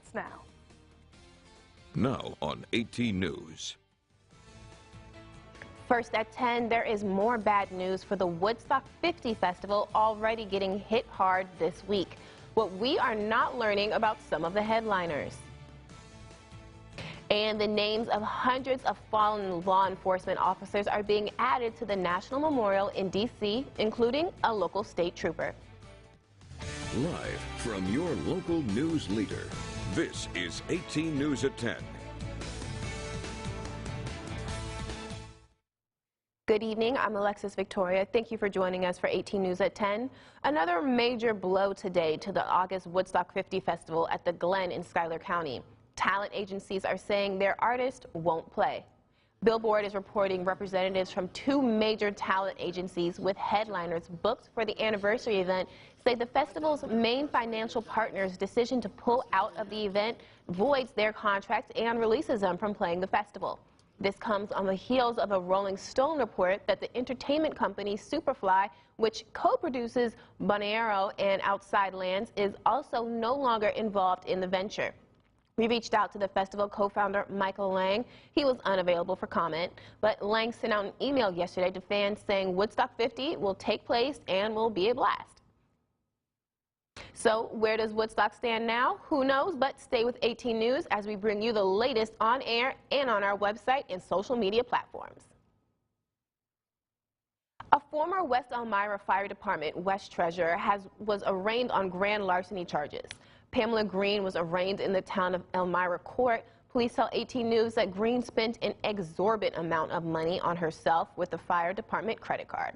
starts now. Now on 18 News. First at 10, there is more bad news for the Woodstock 50 Festival already getting hit hard this week. What we are not learning about some of the headliners. And the names of hundreds of fallen law enforcement officers are being added to the National Memorial in D.C., including a local state trooper. Live from your local news leader, this is 18 News at 10. Good evening, I'm Alexis Victoria. Thank you for joining us for 18 News at 10. Another major blow today to the August Woodstock 50 Festival at the Glen in Schuyler County. Talent agencies are saying their artists won't play. Billboard is reporting representatives from two major talent agencies with headliners booked for the anniversary event say the festival's main financial partner's decision to pull out of the event voids their contract and releases them from playing the festival. This comes on the heels of a Rolling Stone report that the entertainment company Superfly, which co-produces Bonero and Outside Lands, is also no longer involved in the venture. We reached out to the festival co-founder Michael Lang. He was unavailable for comment, but Lang sent out an email yesterday to fans saying Woodstock 50 will take place and will be a blast. So where does Woodstock stand now? Who knows, but stay with 18 News as we bring you the latest on air and on our website and social media platforms. A former West Elmira Fire Department West treasurer was arraigned on grand larceny charges. Pamela Green was arraigned in the town of Elmira court. Police tell 18 News that Green spent an exorbitant amount of money on herself with the fire department credit card.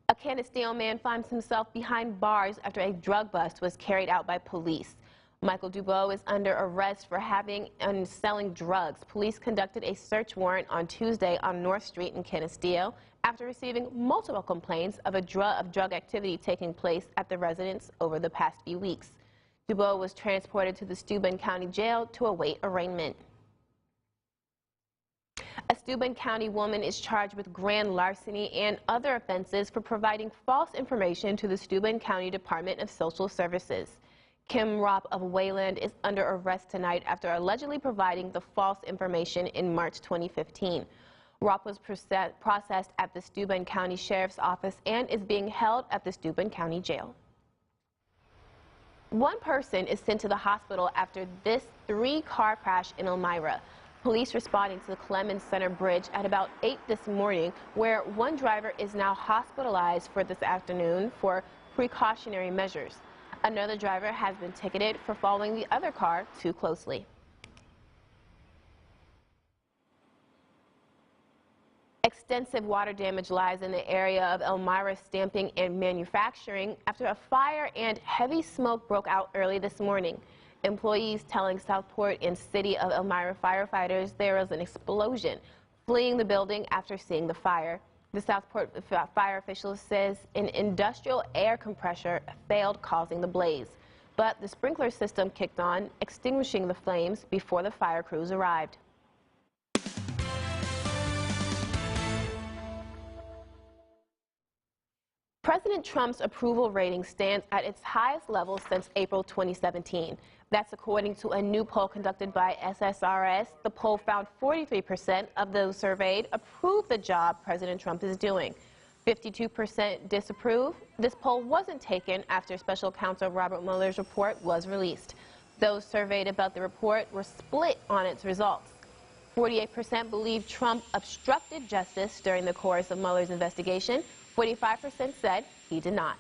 A Canisteo man finds himself behind bars after a drug bust was carried out by police. Michael Dubois is under arrest for having and selling drugs. Police conducted a search warrant on Tuesday on North Street in Canisteo after receiving multiple complaints of drug activity taking place at the residence over the past few weeks. Dubois was transported to the Steuben County Jail to await arraignment. A Steuben County woman is charged with grand larceny and other offenses for providing false information to the Steuben County Department of Social Services. Kim Ropp of Wayland is under arrest tonight after allegedly providing the false information in March 2015. Ropp was processed at the Steuben County Sheriff's Office and is being held at the Steuben County Jail. One person is sent to the hospital after this three-car crash in Elmira. Police responding to the Clemens Center Bridge at about 8 this morning, where one driver is now hospitalized for this afternoon for precautionary measures. Another driver has been ticketed for following the other car too closely. Extensive water damage lies in the area of Elmira stamping and manufacturing after a fire and heavy smoke broke out early this morning. Employees telling Southport and City of Elmira firefighters there was an explosion, fleeing the building after seeing the fire. The Southport fire official says an industrial air compressor failed, causing the blaze. But the sprinkler system kicked on, extinguishing the flames before the fire crews arrived. President Trump's approval rating stands at its highest level since April 2017. That's according to a new poll conducted by SSRS. The poll found 43% of those surveyed approve the job President Trump is doing. 52% disapprove. This poll wasn't taken after Special Counsel Robert Mueller's report was released. Those surveyed about the report were split on its results. 48% believe Trump obstructed justice during the course of Mueller's investigation. 45% said he did not.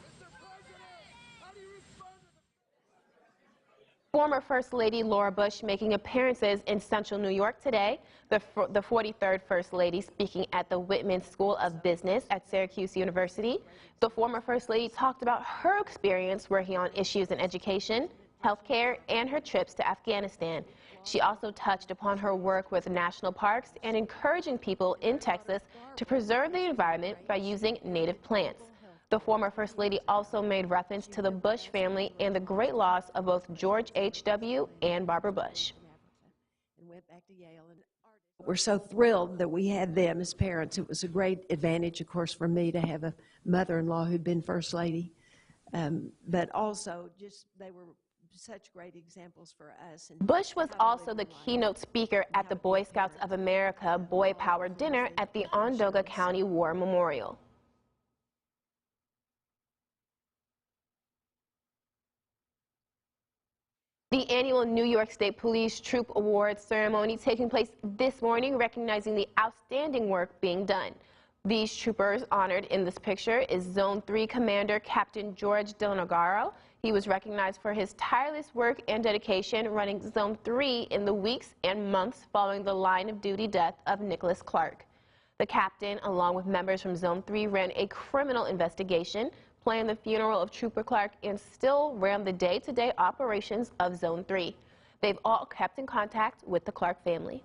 Former First Lady Laura Bush making appearances in Central New York today. The 43rd First Lady speaking at the Whitman School of Business at Syracuse University. The former First Lady talked about her experience working on issues in education, healthcare, and her trips to Afghanistan. She also touched upon her work with national parks and encouraging people in Texas to preserve the environment by using native plants. The former First Lady also made reference to the Bush family and the great loss of both George H.W. and Barbara Bush. We're so thrilled that we had them as parents. It was a great advantage, of course, for me to have a mother-in-law who'd been First Lady, but also just they were such great examples for us. And Bush was how to also live the your life. keynote speaker at the Boy Scouts of America Boy Power Dinner at the Onondaga County War Memorial. The annual New York State Police Troop Awards ceremony taking place this morning, recognizing the outstanding work being done. These troopers honored in this picture is Zone 3 Commander Captain George Donogaro. He was recognized for his tireless work and dedication running Zone 3 in the weeks and months following the line of duty death of Nicholas Clark. The captain, along with members from Zone 3, ran a criminal investigation, planned the funeral of Trooper Clark, and still ran the day-to-day operations of Zone 3. They've all kept in contact with the Clark family.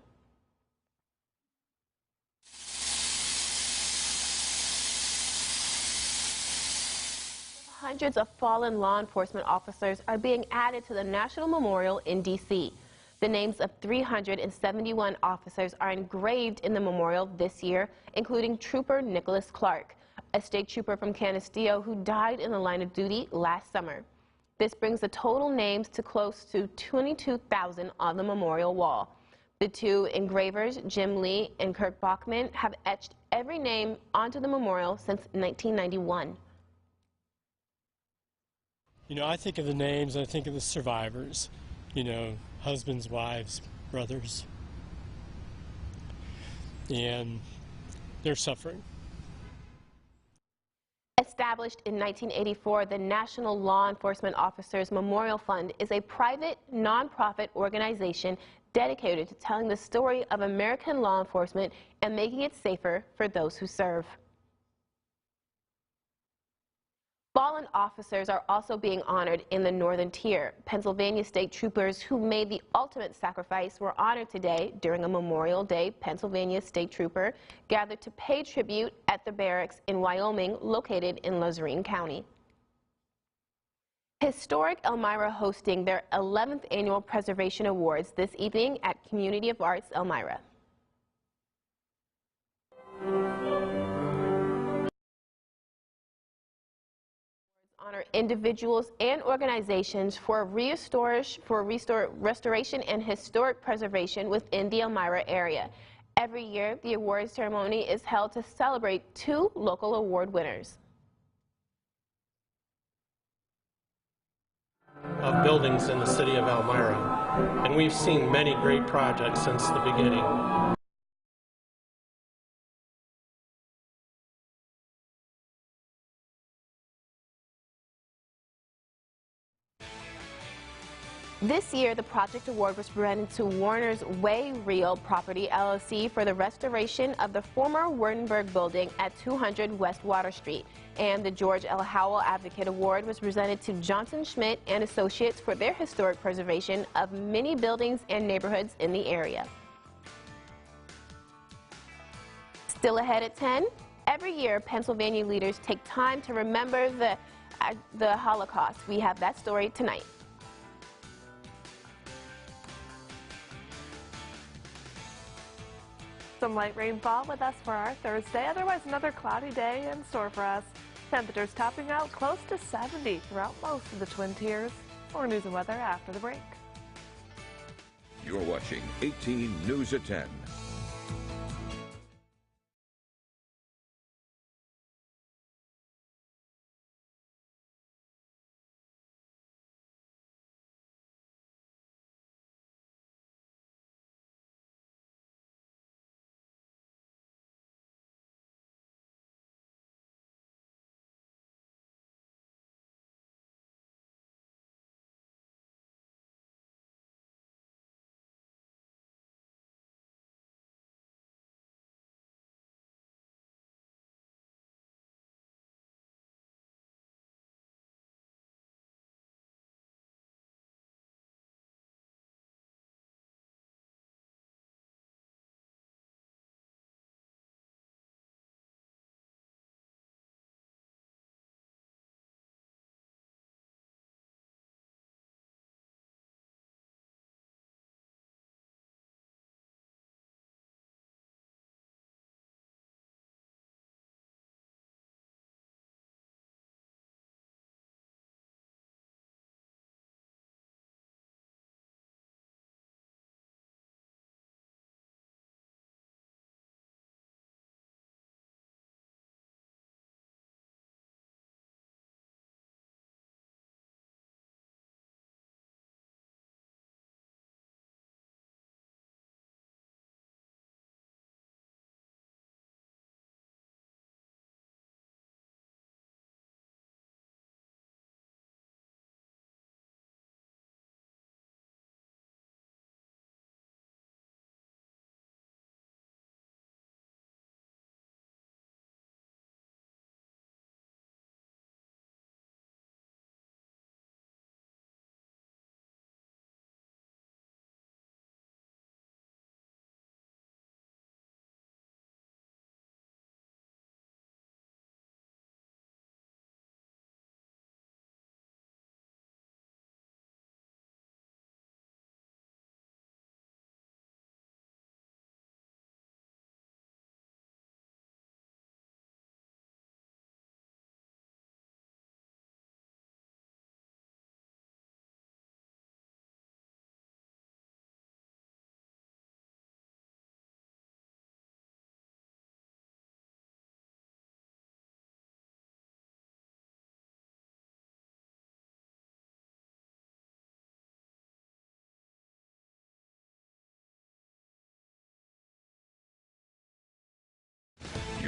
Hundreds of fallen law enforcement officers are being added to the National Memorial in D.C. The names of 371 officers are engraved in the memorial this year, including Trooper Nicholas Clark, a state trooper from Canisteo who died in the line of duty last summer. This brings the total names to close to 22,000 on the memorial wall. The two engravers, Jim Lee and Kirk Bachman, have etched every name onto the memorial since 1991. You know, I think of the names, I think of the survivors, you know, husbands, wives, brothers, and they're suffering. Established in 1984, the National Law Enforcement Officers Memorial Fund is a private, nonprofit organization dedicated to telling the story of American law enforcement and making it safer for those who serve. Fallen officers are also being honored in the Northern Tier. Pennsylvania state troopers who made the ultimate sacrifice were honored today during a Memorial Day. Pennsylvania state trooper gathered to pay tribute at the barracks in Wyoming, located in Luzerne County. Historic Elmira hosting their 11th annual Preservation Awards this evening at Community of Arts Elmira. Honor individuals and organizations for restoration and historic preservation within the Elmira area. Every year, the awards ceremony is held to celebrate two local award winners. Of buildings in the city of Elmira, and we've seen many great projects since the beginning. This year, the project award was presented to Warner's Way Real Property LLC for the restoration of the former Wurtenberg building at 200 West Water Street. And the George L. Howell Advocate Award was presented to Johnson Schmidt and Associates for their historic preservation of many buildings and neighborhoods in the area. Still ahead at 10, every year Pennsylvania leaders take time to remember the Holocaust. We have that story tonight. Some light rainfall with us for our Thursday, otherwise another cloudy day in store for us. Temperatures topping out close to 70 throughout most of the Twin Tiers. More news and weather after the break. You're watching 18 News at 10.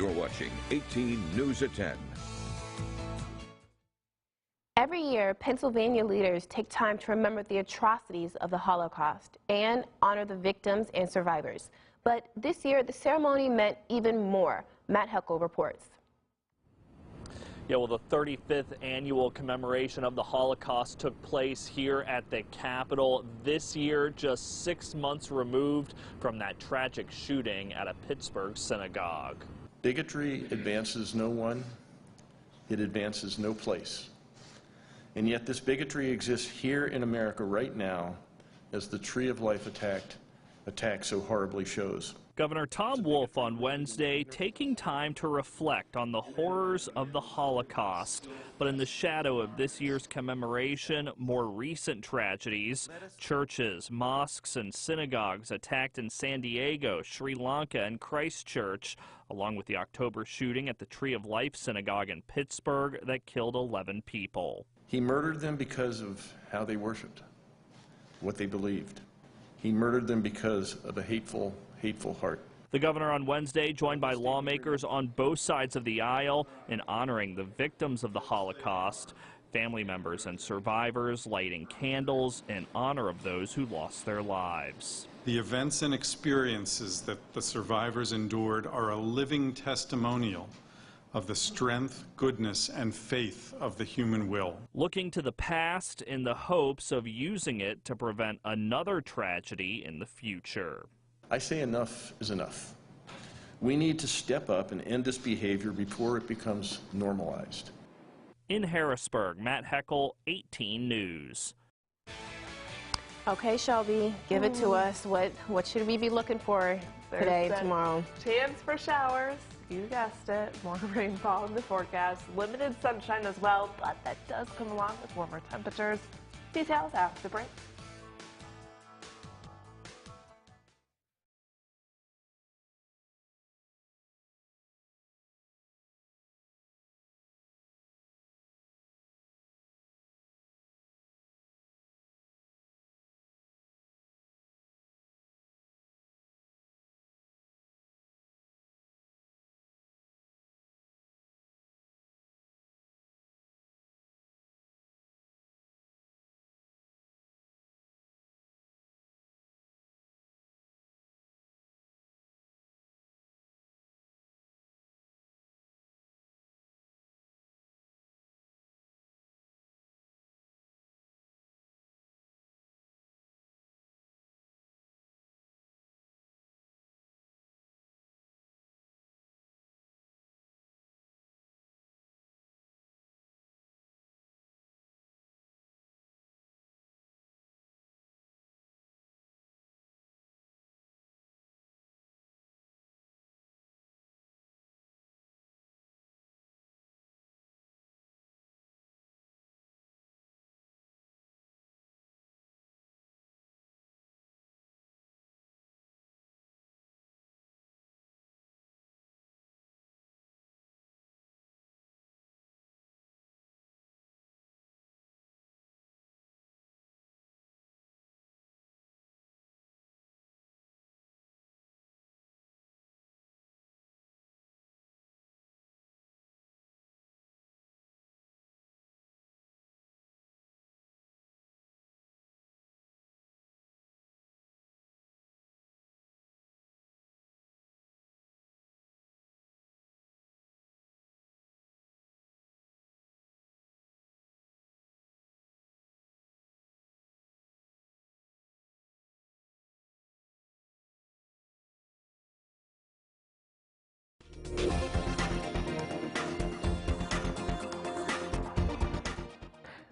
You're watching 18 News at 10. Every year, Pennsylvania leaders take time to remember the atrocities of the Holocaust and honor the victims and survivors. But this year, the ceremony meant even more. Matt Heckel reports. Yeah, well, the 35th annual commemoration of the Holocaust took place here at the Capitol this year, just 6 months removed from that tragic shooting at a Pittsburgh synagogue. Bigotry advances no one, it advances no place. And yet this bigotry exists here in America right now, as the Tree of Life attack so horribly shows. Governor Tom Wolf on Wednesday taking time to reflect on the horrors of the Holocaust. But in the shadow of this year's commemoration, more recent tragedies, churches, mosques, and synagogues attacked in San Diego, Sri Lanka, and Christchurch, along with the October shooting at the Tree of Life Synagogue in Pittsburgh that killed 11 people. He murdered them because of how they worshiped, what they believed. He murdered them because of a hateful heart. The governor on Wednesday joined by lawmakers on both sides of the aisle in honoring the victims of the Holocaust, family members and survivors lighting candles in honor of those who lost their lives. The events and experiences that the survivors endured are a living testimonial of the strength, goodness, and faith of the human will. Looking to the past in the hopes of using it to prevent another tragedy in the future. I say enough is enough. We need to step up and end this behavior before it becomes normalized. In Harrisburg, Matt Heckel, 18 News. Okay, Shelby, give it to us. What should we be looking for today, tomorrow? Chance for showers. You guessed it. More rainfall in the forecast. Limited sunshine as well, but that does come along with warmer temperatures. Details after the break.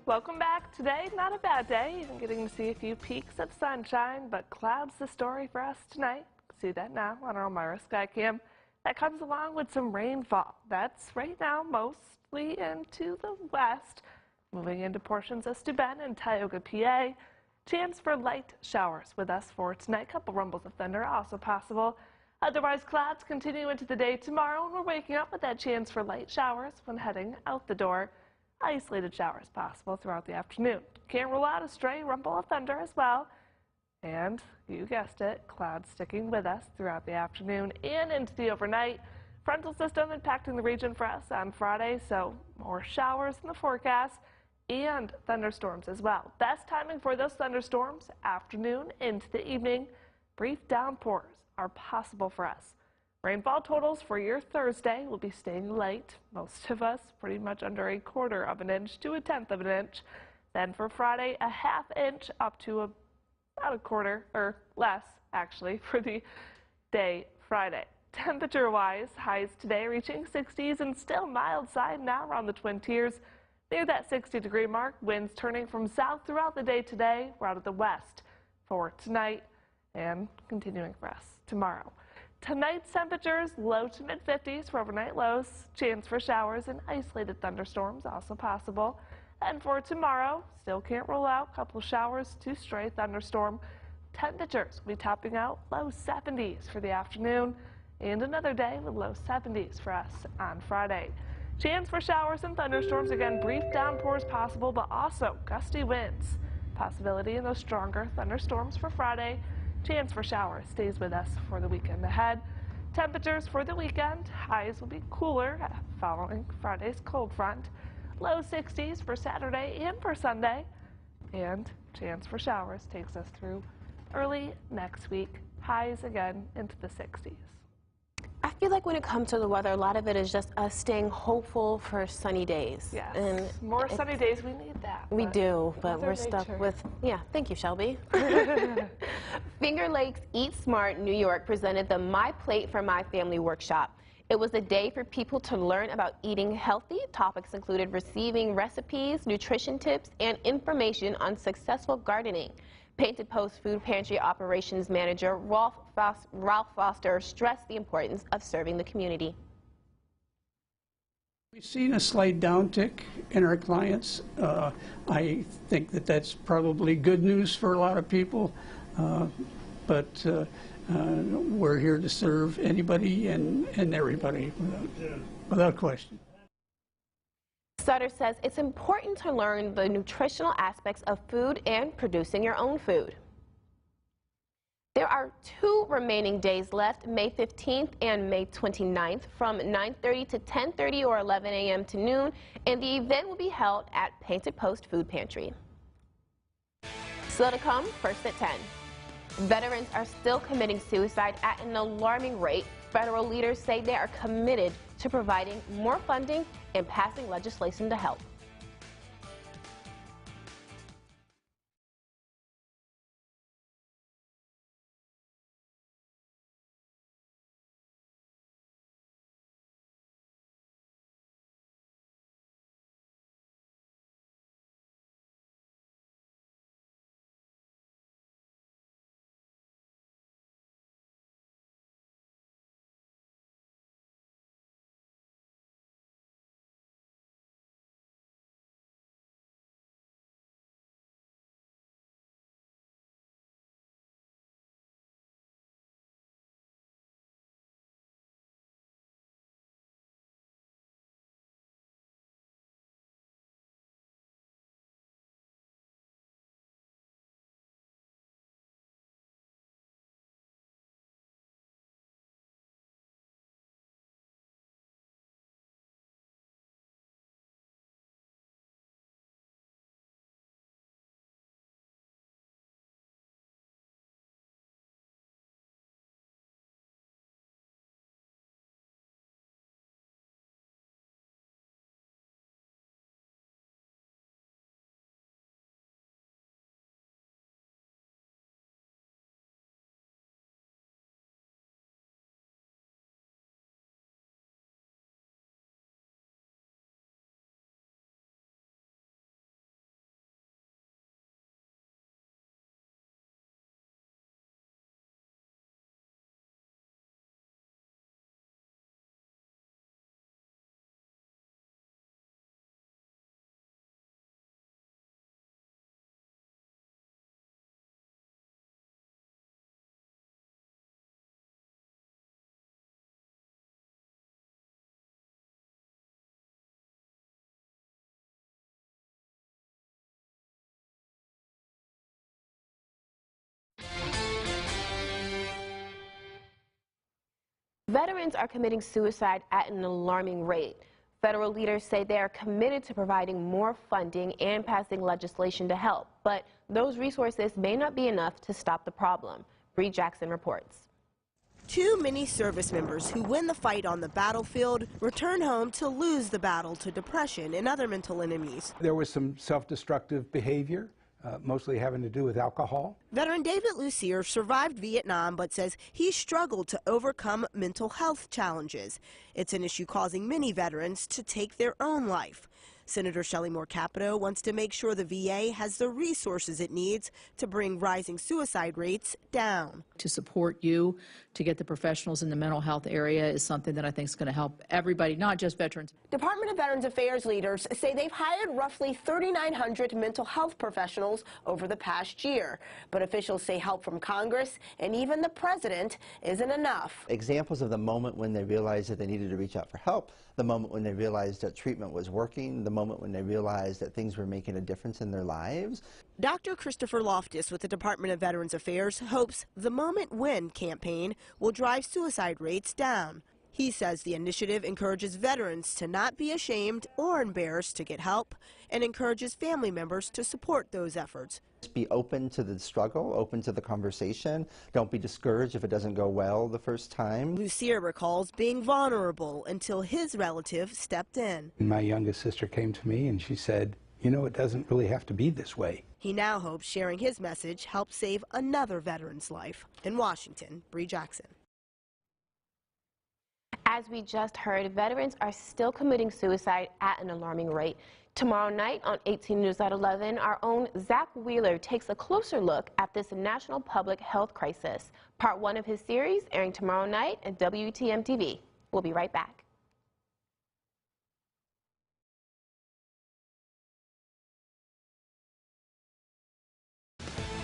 Welcome back. Today, not a bad day. Even getting to see a few peaks of sunshine, but clouds the story for us tonight. See that now on our Elmira Skycam. That comes along with some rainfall. That's right now mostly into the west, moving into portions of Steuben and Tioga, PA. Chance for light showers with us for tonight. Couple rumbles of thunder also possible. Otherwise, clouds continue into the day tomorrow, and we're waking up with that chance for light showers when heading out the door. Isolated showers possible throughout the afternoon. Can't rule out a stray rumble of thunder as well. And you guessed it, clouds sticking with us throughout the afternoon and into the overnight. Frontal system impacting the region for us on Friday, so more showers in the forecast and thunderstorms as well. Best timing for those thunderstorms, afternoon into the evening. Brief downpours are possible for us. Rainfall totals for your Thursday will be staying light. Most of us pretty much under 1/4 of an inch to 1/10 of an inch. Then for Friday, a 1/2 inch up to about 1/4 or less actually for the day Friday. Temperature-wise, highs today reaching 60s and still mild side now around the Twin Tiers. Near that 60-degree mark, winds turning from south throughout the day today. We're out of the west for tonight and continuing for us tomorrow. Tonight's temperatures low to mid-50s for overnight lows. Chance for showers and isolated thunderstorms also possible. And for tomorrow, still can't rule out a couple showers to stray thunderstorm. Temperatures will be topping out low 70s for the afternoon. And another day with low 70s for us on Friday. Chance for showers and thunderstorms. Again, brief downpours possible, but also gusty winds. Possibility in those stronger thunderstorms for Friday. Chance for showers stays with us for the weekend ahead. Temperatures for the weekend. Highs will be cooler following Friday's cold front. Low 60s for Saturday and for Sunday. And chance for showers takes us through early next week. Highs again into the 60s. I feel like when it comes to the weather, a lot of it is just us staying hopeful for sunny days. Yes, and more sunny days, we need that. We do, but Mother we're stuck Nature. with, yeah, thank you, Shelby. Finger Lakes Eat Smart New York presented the My Plate for My Family workshop. It was a day for people to learn about eating healthy. Topics included receiving recipes, nutrition tips, and information on successful gardening. Painted Post Food Pantry Operations Manager Ralph Foster stressed the importance of serving the community. We've seen a slight downtick in our clients. I think that that's probably good news for a lot of people, but we're here to serve anybody and everybody without question. Sutter says it's important to learn the nutritional aspects of food and producing your own food. There are 2 remaining days left, May 15th and May 29th, from 9:30 to 10:30 or 11 a.m. to noon, and the event will be held at Painted Post Food Pantry. Still to come, first at 10. Veterans are still committing suicide at an alarming rate. Federal leaders say they are committed to providing more funding and passing legislation to help. Veterans are committing suicide at an alarming rate. Federal leaders say they are committed to providing more funding and passing legislation to help, but those resources may not be enough to stop the problem. Bree Jackson reports. Too many service members who win the fight on the battlefield return home to lose the battle to depression and other mental enemies. There was some self-destructive behavior, mostly having to do with alcohol. Veteran David Lucier survived Vietnam but says he struggled to overcome mental health challenges. It's an issue causing many veterans to take their own life. Senator Shelley Moore Capito wants to make sure the VA has the resources it needs to bring rising suicide rates down. To support you, to get the professionals in the mental health area is something that I think is going to help everybody, not just veterans. Department of Veterans Affairs leaders say they've hired roughly 3,900 mental health professionals over the past year. But officials say help from Congress and even the president isn't enough. Examples of the moment when they realized that they needed to reach out for help, the moment when they realized that treatment was working, the moment when they realized that things were making a difference in their lives. Dr. Christopher Loftus with the Department of Veterans Affairs hopes the Moment When campaign will drive suicide rates down. He says the initiative encourages veterans to not be ashamed or embarrassed to get help and encourages family members to support those efforts. Be open to the struggle, open to the conversation. Don't be discouraged if it doesn't go well the first time. Lucier recalls being vulnerable until his relative stepped in. My youngest sister came to me and she said, you know, it doesn't really have to be this way. He now hopes sharing his message helps save another veteran's life. In Washington, Bree Jackson. As we just heard, veterans are still committing suicide at an alarming rate. Tomorrow night on 18 News at 11, our own Zach Wheeler takes a closer look at this national public health crisis. Part 1 of his series airing tomorrow night at WTM TV. We'll be right back.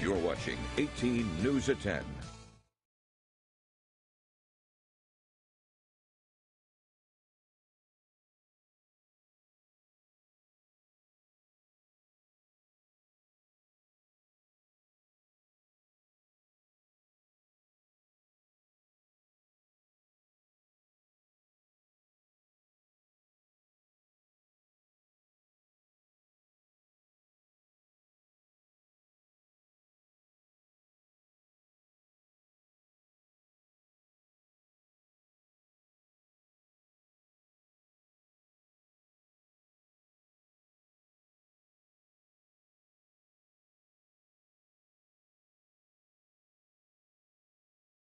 You're watching 18 News at 10.